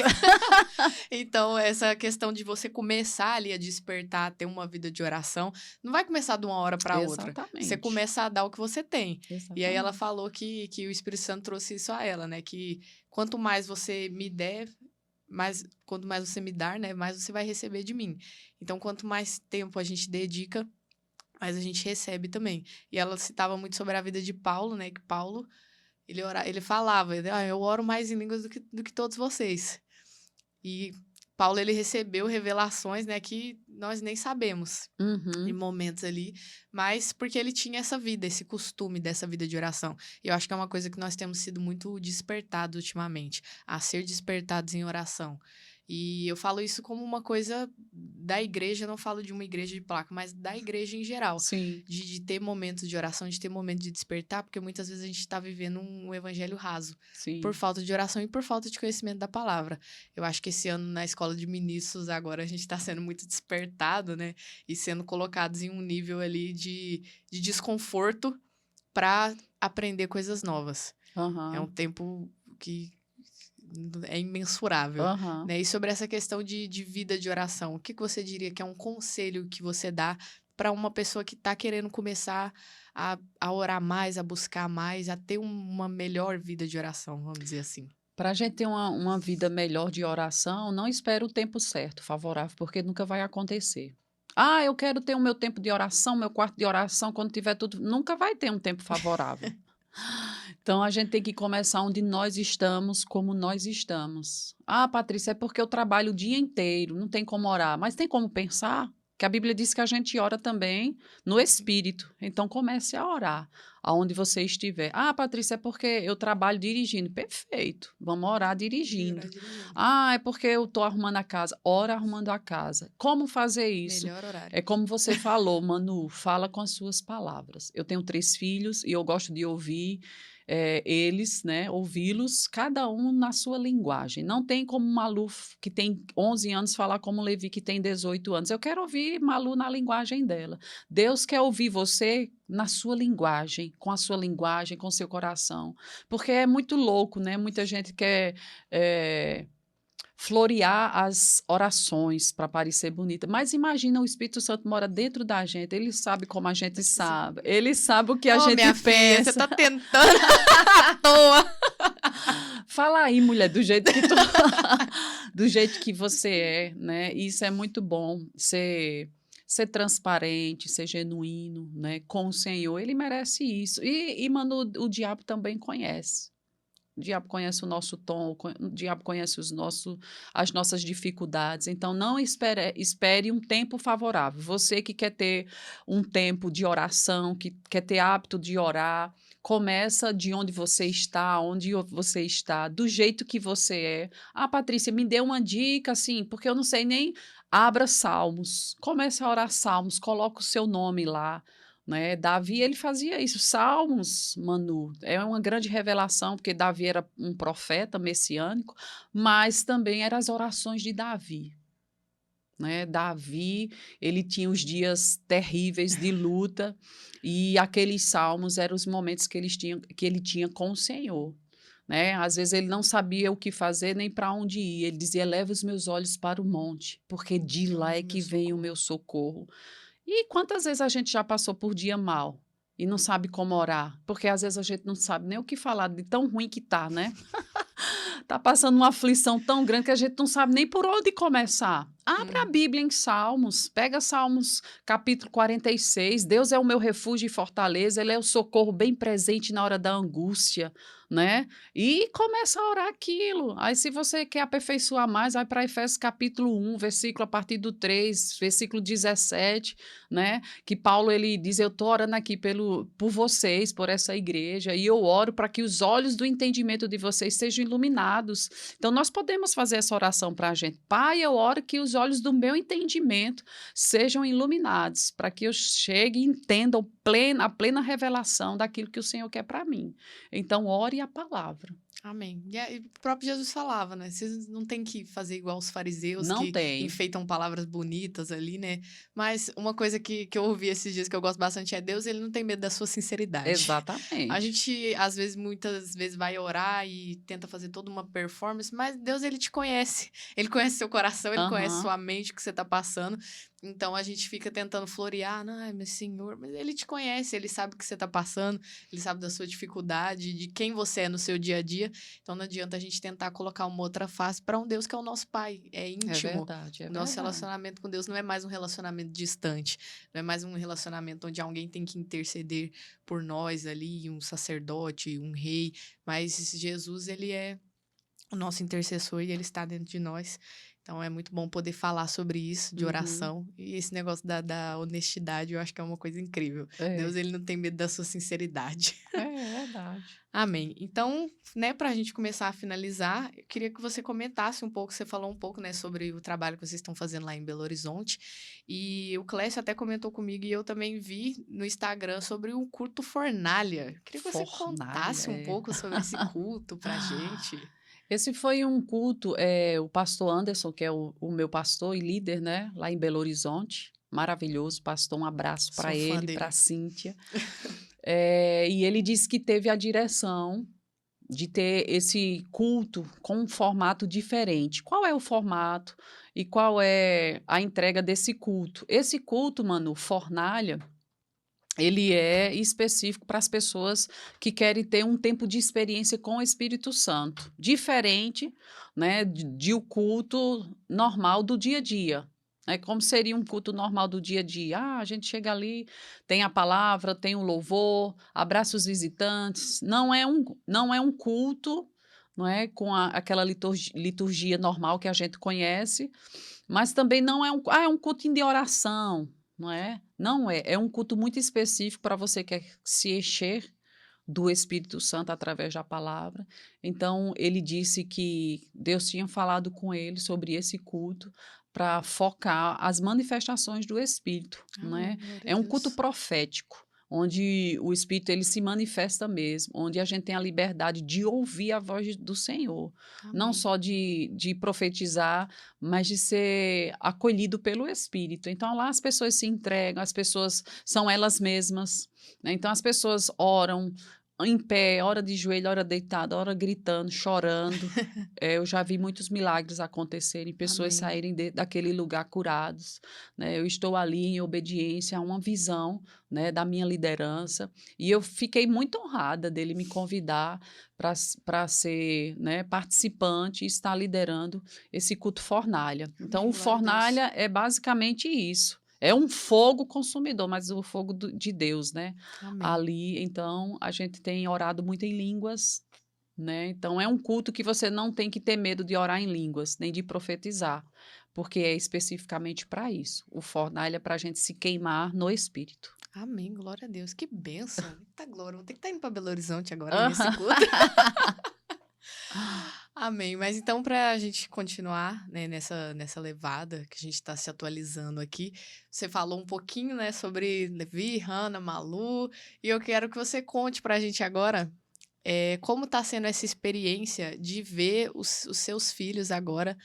Então, essa questão de você começar ali a despertar, a ter uma vida de oração, não vai começar de uma hora para outra. Exatamente. Você começa a dar o que você tem. Exatamente. E aí ela falou que o Espírito Santo trouxe isso a ela, né? Que quanto mais você me der, quanto mais você me dar, né? Mais você vai receber de mim. Então, quanto mais tempo a gente dedica, mais a gente recebe também. E ela citava muito sobre a vida de Paulo, né? Que Paulo, ele falava, eu oro mais em línguas do que todos vocês. E Paulo, ele recebeu revelações, né, que nós nem sabemos em Uhum. momentos ali, mas porque ele tinha essa vida, esse costume dessa vida de oração. E eu acho que é uma coisa que nós temos sido muito despertados ultimamente, a ser despertados em oração. E eu falo isso como uma coisa da igreja, não falo de uma igreja de placa, mas da igreja em geral, Sim, de ter momentos de oração, de ter momentos de despertar, porque muitas vezes a gente está vivendo um evangelho raso, por sim. falta de oração e por falta de conhecimento da palavra. Eu acho que esse ano na escola de ministros agora a gente está sendo muito despertado, né? E sendo colocados em um nível ali de desconforto para aprender coisas novas. É um Aham, tempo que é imensurável, aham. né? E sobre essa questão de vida de oração, o que você diria que é um conselho que você dá para uma pessoa que está querendo começar a orar mais, a buscar mais, a ter uma melhor vida de oração, vamos dizer assim? Para a gente ter uma vida melhor de oração, não espere o tempo certo, favorável, porque nunca vai acontecer. Ah, eu quero ter o meu tempo de oração, meu quarto de oração, quando tiver tudo. Nunca vai ter um tempo favorável. Então a gente tem que começar onde nós estamos, como nós estamos. Ah, Patrícia, é porque eu trabalho o dia inteiro, não tem como orar. Mas tem como pensar? Que a Bíblia diz que a gente ora também no espírito. Então comece a orar aonde você estiver. Ah, Patrícia, é porque eu trabalho dirigindo. Perfeito. Vamos orar E orar dirigindo. dirigindo. Ah, é porque eu estou arrumando a casa. Ora arrumando a casa. Como fazer isso? Melhor horário. É como você falou, Manu, fala com as suas palavras. Eu tenho 3 filhos e eu gosto de ouvir eles, né, ouvi-los, cada um na sua linguagem. Não tem como Malu, que tem 11 anos, falar como Levi, que tem 18 anos. Eu quero ouvir Malu na linguagem dela. Deus quer ouvir você na sua linguagem, com a sua linguagem, com o seu coração. Porque é muito louco, né? Muita gente quer florear as orações para parecer bonita. Mas imagina, o Espírito Santo mora dentro da gente, ele sabe como a gente sabe, ele sabe o que a Ô, gente minha filha, você pensa. tá tentando à toa. Fala aí, mulher, do jeito que tu, do jeito que você é, né? Isso é muito bom, ser transparente, ser genuíno, né? Com o Senhor, ele merece isso. Mano, o diabo também conhece. O diabo conhece o nosso tom, o diabo conhece as nossas dificuldades. Então, não espere um tempo favorável. Você que quer ter um tempo de oração, que quer ter hábito de orar, começa de onde você está, do jeito que você é. Ah, Patrícia, me dê uma dica, assim, porque eu não sei nem. Abra Salmos, comece a orar Salmos, coloca o seu nome lá, né? Davi, ele fazia isso. Salmos, Manu, é uma grande revelação, porque Davi era um profeta messiânico, mas também eram as orações de Davi. Né? Davi, ele tinha os dias terríveis de luta, e aqueles salmos eram os momentos que ele tinha com o Senhor. Né? Às vezes ele não sabia o que fazer nem para onde ir. Ele dizia: leva os meus olhos para o monte, porque de lá é Onde meu que vem o socorro. meu socorro. E quantas vezes a gente já passou por dia mal e não sabe como orar? Porque às vezes a gente não sabe nem o que falar de tão ruim que tá, né? Tá passando uma aflição tão grande que a gente não sabe nem por onde começar. Abra a Uhum. Bíblia em Salmos, pega Salmos capítulo 46. Deus é o meu refúgio e fortaleza, Ele é o socorro bem presente na hora da angústia, né? E começa a orar aquilo. Aí, se você quer aperfeiçoar mais, vai para Efésios capítulo 1, versículo a partir do 3, versículo 17, né? Que Paulo ele diz: eu estou orando aqui por vocês, por essa igreja, e eu oro para que os olhos do entendimento de vocês sejam iluminados. Então, nós podemos fazer essa oração para a gente. Pai, eu oro que os olhos do meu entendimento sejam iluminados, para que eu chegue e entenda a plena revelação daquilo que o Senhor quer para mim. Então, ore a palavra. Amém. E o próprio Jesus falava, né? Vocês não tem que fazer igual os fariseus Não que tem. enfeitam palavras bonitas ali, né? Mas uma coisa que eu ouvi esses dias que eu gosto bastante é Deus, ele não tem medo da sua sinceridade. A Exatamente. gente, às vezes, muitas vezes vai orar e tenta fazer toda uma performance, mas Deus, ele te conhece. Ele conhece seu coração, ele conhece Aham. sua mente, o que você tá passando. Então a gente fica tentando florear, ai, meu Senhor, mas ele te conhece, ele sabe o que você tá passando, ele sabe da sua dificuldade, de quem você é no seu dia a dia. Então não adianta a gente tentar colocar uma outra face para um Deus que é o nosso Pai, é É íntimo. verdade, é O nosso verdade. relacionamento com Deus não é mais um relacionamento distante, não é mais um relacionamento onde alguém tem que interceder por nós ali, um sacerdote, um rei, mas Jesus, ele é o nosso intercessor e ele está dentro de nós. Então, é muito bom poder falar sobre isso, de oração. E esse negócio da honestidade, eu acho que é uma coisa incrível. Deus, ele não tem medo da sua sinceridade. É verdade. Amém. Então, né, para a gente começar a finalizar, eu queria que você comentasse um pouco, você falou um pouco, né, sobre o trabalho que vocês estão fazendo lá em Belo Horizonte. E o Clécio até comentou comigo, e eu também vi no Instagram sobre o culto Fornalha. Eu queria que você contasse um pouco sobre esse culto pra gente. Esse foi um culto, o pastor Anderson, que é o meu pastor e líder, né, lá em Belo Horizonte, maravilhoso pastor, um abraço para ele, para a Cíntia. E ele disse que teve a direção de ter esse culto com um formato diferente. Qual é o formato e qual é a entrega desse culto? Esse culto, Manu, Fornalha, ele é específico para as pessoas que querem ter um tempo de experiência com o Espírito Santo, diferente, né, de o culto normal do dia a dia. Como seria um culto normal do dia a dia? A gente chega ali, tem a palavra, tem o louvor, abraça os visitantes. Não é um culto, não é, com aquela liturgia normal que a gente conhece, mas também não é é um culto de oração. Não é? Não é. É um culto muito específico para você que quer se encher do Espírito Santo através da palavra. Então, ele disse que Deus tinha falado com ele sobre esse culto para focar as manifestações do Espírito, não é? É um culto profético, onde o Espírito ele se manifesta mesmo, onde a gente tem a liberdade de ouvir a voz do Senhor. Amém. Não só de profetizar, mas de ser acolhido pelo Espírito. Então, lá as pessoas se entregam, as pessoas são elas mesmas, né? Então, as pessoas oram em pé, hora de joelho, hora deitada, hora gritando, chorando. Eu já vi muitos milagres acontecerem, pessoas saírem daquele lugar curados, né? Eu estou ali em obediência a uma visão, né, da minha liderança, e eu fiquei muito honrada dele me convidar para ser, né, participante e estar liderando esse culto Fornalha. Então, o Fornalha é basicamente isso. É um fogo consumidor, mas o fogo de Deus, né? Amém. Ali, então, a gente tem orado muito em línguas, né? Então, é um culto que você não tem que ter medo de orar em línguas, nem de profetizar, porque é especificamente para isso. O Fornalha é para a gente se queimar no Espírito. Amém, glória a Deus. Que bênção. Eita glória, vou ter que estar indo para Belo Horizonte agora nesse culto. Amém. Mas então, para a gente continuar, né, nessa levada que a gente está se atualizando aqui, você falou um pouquinho, né, sobre Levi, Hannah, Malu, e eu quero que você conte para a gente agora como está sendo essa experiência de ver os seus filhos agora,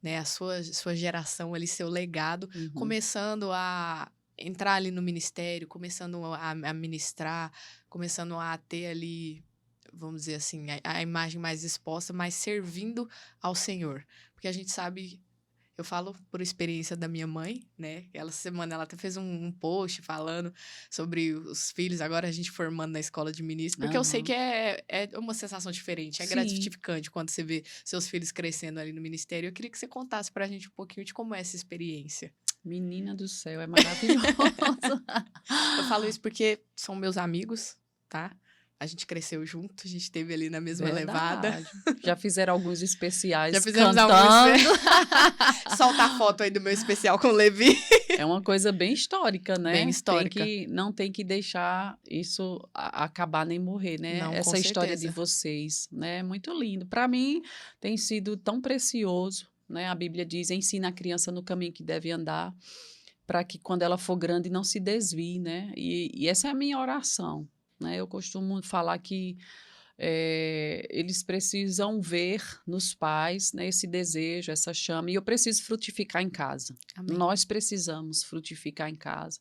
né, a sua geração ali, seu legado, começando a entrar ali no ministério, começando a ministrar, começando a ter ali, vamos dizer assim, a imagem mais exposta, mas servindo ao Senhor. Porque a gente sabe, eu falo por experiência da minha mãe, né? Essa semana ela até fez um post falando sobre os filhos, agora a gente formando na escola de ministro, porque eu sei que é uma sensação diferente, é gratificante quando você vê seus filhos crescendo ali no ministério. Eu queria que você contasse pra gente um pouquinho de como é essa experiência. Menina do céu, é maravilhoso. Eu falo isso porque são meus amigos, tá? A gente cresceu junto, a gente esteve ali na mesma levada. Já fizeram alguns especiais Já fizemos cantando. Solta a foto aí do meu especial com o Levi. É uma coisa bem histórica, né? Bem histórica. Não tem que deixar isso acabar nem morrer, né? Não, essa história de vocês, né? É muito lindo. Para mim, tem sido tão precioso, né? A Bíblia diz, ensina a criança no caminho que deve andar, para que quando ela for grande não se desvie, né? E essa é a minha oração, né? Eu costumo falar que eles precisam ver nos pais, né, esse desejo, essa chama, e eu preciso frutificar em casa. Amém. Nós precisamos frutificar em casa.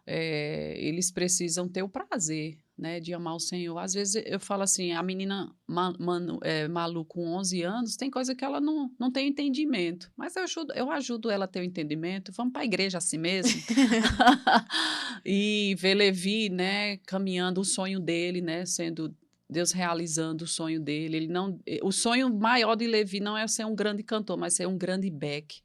Eles precisam ter o prazer, né, de amar o Senhor. Às vezes eu falo assim, a menina Malu com 11 anos, tem coisa que ela não tem entendimento, mas eu ajudo ela a ter o entendimento. Vamos para a igreja assim mesmo. E ver Levi, né, caminhando o sonho dele, né, sendo Deus realizando o sonho dele. O sonho maior de Levi não é ser um grande cantor, mas ser um grande Beck.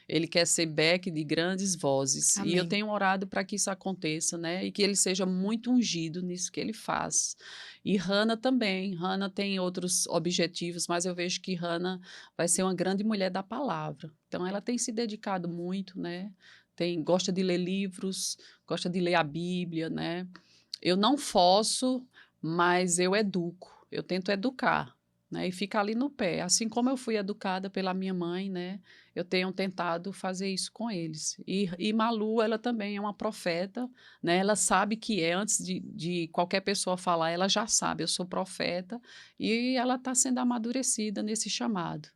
Ele quer ser beck de grandes vozes. Amém. E eu tenho orado para que isso aconteça, né? E que ele seja muito ungido nisso que ele faz. E Hannah também. Hannah tem outros objetivos, mas eu vejo que Hannah vai ser uma grande mulher da palavra. Então, ela tem se dedicado muito, né? Gosta de ler livros, gosta de ler a Bíblia, né? Eu não forço, mas eu educo. Eu tento educar, né? E fica ali no pé. Assim como eu fui educada pela minha mãe, né? Eu tenho tentado fazer isso com eles. E Malu, ela também é uma profeta, né? Ela sabe que antes de qualquer pessoa falar, ela já sabe, eu sou profeta, e ela está sendo amadurecida nesse chamado,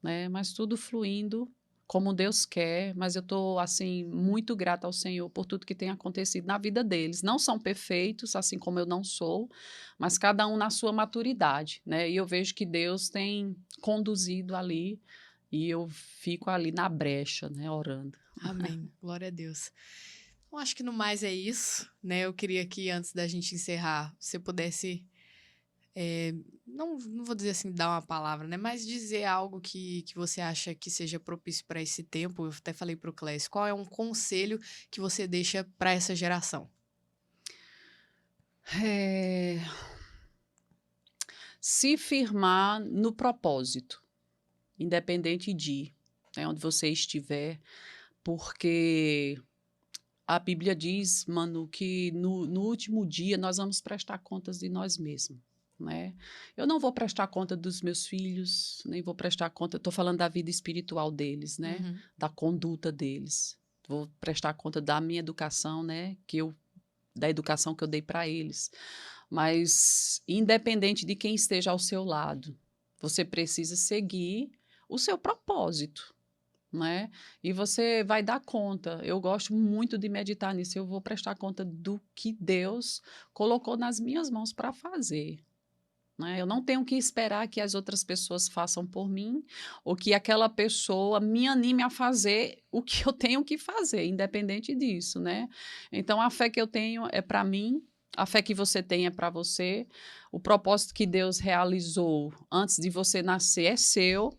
né? Mas tudo fluindo como Deus quer, mas eu estou, assim, muito grata ao Senhor por tudo que tem acontecido na vida deles. Não são perfeitos, assim como eu não sou, mas cada um na sua maturidade, né? E eu vejo que Deus tem conduzido ali e eu fico ali na brecha, né, orando. Amém. Glória a Deus. Eu acho que no mais é isso, né? Eu queria que antes da gente encerrar, você pudesse não vou dizer assim, dar uma palavra, né? Mas dizer algo que você acha que seja propício para esse tempo. Eu até falei para o Clécio, qual é um conselho que você deixa para essa geração? Se firmar no propósito, independente né, onde você estiver, porque a Bíblia diz, Manu, que no último dia nós vamos prestar contas de nós mesmos. Né? Eu não vou prestar conta dos meus filhos, nem vou prestar conta, estou falando da vida espiritual deles, né? Uhum. Da conduta deles. Vou prestar conta da minha educação, né? Da educação que eu dei para eles. Mas, independente de quem esteja ao seu lado, você precisa seguir o seu propósito, né? E você vai dar conta. Eu gosto muito de meditar nisso. Eu vou prestar conta do que Deus colocou nas minhas mãos para fazer. Né? Eu não tenho que esperar que as outras pessoas façam por mim ou que aquela pessoa me anime a fazer o que eu tenho que fazer, independente disso, né? Então, a fé que eu tenho é para mim, a fé que você tem é para você, o propósito que Deus realizou antes de você nascer é seu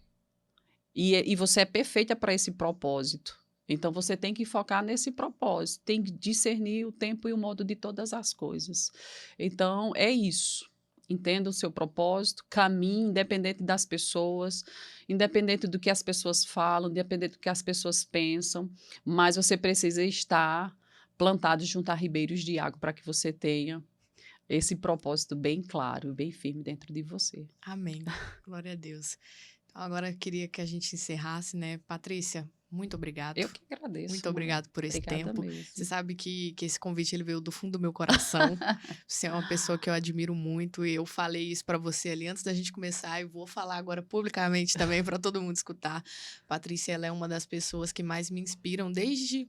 e você é perfeita para esse propósito. Então, você tem que focar nesse propósito, tem que discernir o tempo e o modo de todas as coisas. Então, é isso. Entenda o seu propósito, caminhe independente das pessoas, independente do que as pessoas falam, independente do que as pessoas pensam, mas você precisa estar plantado junto a ribeiros de água para que você tenha esse propósito bem claro, bem firme dentro de você. Amém. Glória a Deus. Então, agora eu queria que a gente encerrasse, né? Patrícia, muito obrigado. Eu que agradeço. Muito obrigado por esse Obrigada tempo. mesmo. Você sabe que esse convite ele veio do fundo do meu coração. Você é uma pessoa que eu admiro muito e eu falei isso para você ali antes da gente começar e vou falar agora publicamente também para todo mundo escutar. Patrícia, ela é uma das pessoas que mais me inspiram desde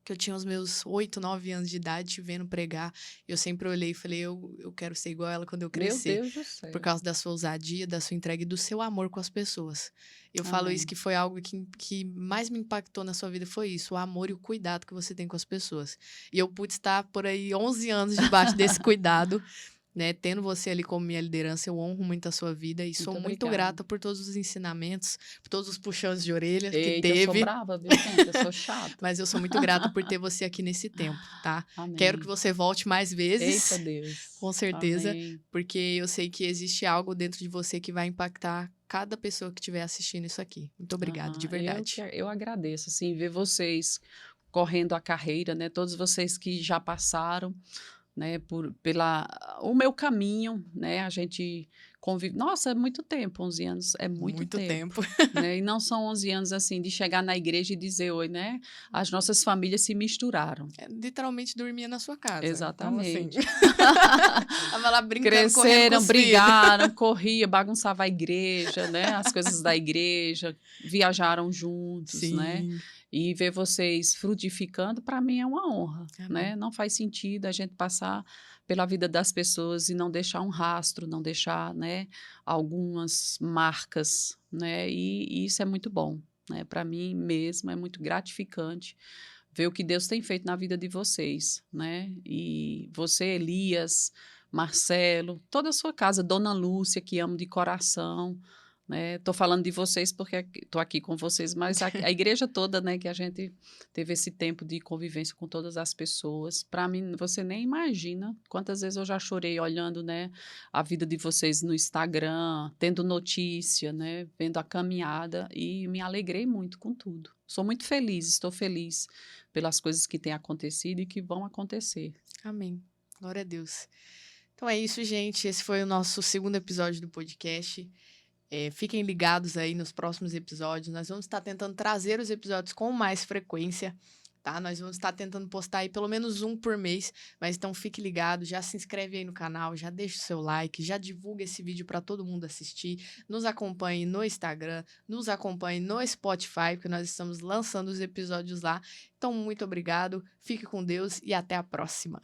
que eu tinha os meus 8, 9 anos de idade, te vendo pregar. Eu sempre olhei e falei, eu quero ser igual a ela quando eu crescer. Meu Deus do céu. Por causa da sua ousadia, da sua entrega e do seu amor com as pessoas. Eu falo Amém. isso que foi algo que mais me impactou na sua vida, foi isso, o amor e o cuidado que você tem com as pessoas. E eu pude estar por aí 11 anos debaixo desse cuidado, né? Tendo você ali como minha liderança, eu honro muito a sua vida e sou muito grata por todos os ensinamentos, por todos os puxões de orelha que teve. Eu sou brava, viu, gente? Eu sou chata. Mas eu sou muito grata por ter você aqui nesse tempo, tá? Amém. Quero que você volte mais vezes. Eita Deus. Com certeza. Amém. Porque eu sei que existe algo dentro de você que vai impactar cada pessoa que estiver assistindo isso aqui. Muito obrigada, de verdade. Eu agradeço, assim, ver vocês correndo a carreira, né? Todos vocês que já passaram, né, o meu caminho, né, a gente convive, nossa, é muito tempo, 11 anos, é muito tempo. Né, e não são 11 anos, assim, de chegar na igreja e dizer, oi, né, as nossas famílias se misturaram. Literalmente dormia na sua casa. Exatamente. Então, assim, tava lá brincando, cresceram, brigaram, corria, bagunçava a igreja, né, as coisas da igreja, viajaram juntos, Sim. né, e ver vocês frutificando, para mim é uma honra, né? Não faz sentido a gente passar pela vida das pessoas e não deixar um rastro, não deixar, né, algumas marcas, né? E isso é muito bom, né? Para mim mesmo é muito gratificante ver o que Deus tem feito na vida de vocês, né? E você, Elias, Marcelo, toda a sua casa, Dona Lúcia, que amo de coração, né? Tô falando de vocês porque tô aqui com vocês, mas a igreja toda, né, que a gente teve esse tempo de convivência com todas as pessoas. Para mim, você nem imagina quantas vezes eu já chorei olhando, né, a vida de vocês no Instagram, tendo notícia, né, vendo a caminhada e me alegrei muito com tudo. Sou muito feliz, estou feliz pelas coisas que têm acontecido e que vão acontecer. Amém. Glória a Deus. Então é isso, gente. Esse foi o nosso segundo episódio do podcast. Fiquem ligados aí nos próximos episódios. Nós vamos estar tentando trazer os episódios com mais frequência, tá? Nós vamos estar tentando postar aí pelo menos um por mês, mas então fique ligado, já se inscreve aí no canal, já deixa o seu like, já divulga esse vídeo para todo mundo assistir. Nos acompanhe no Instagram, nos acompanhe no Spotify, porque nós estamos lançando os episódios lá. Então, muito obrigado, fique com Deus e até a próxima.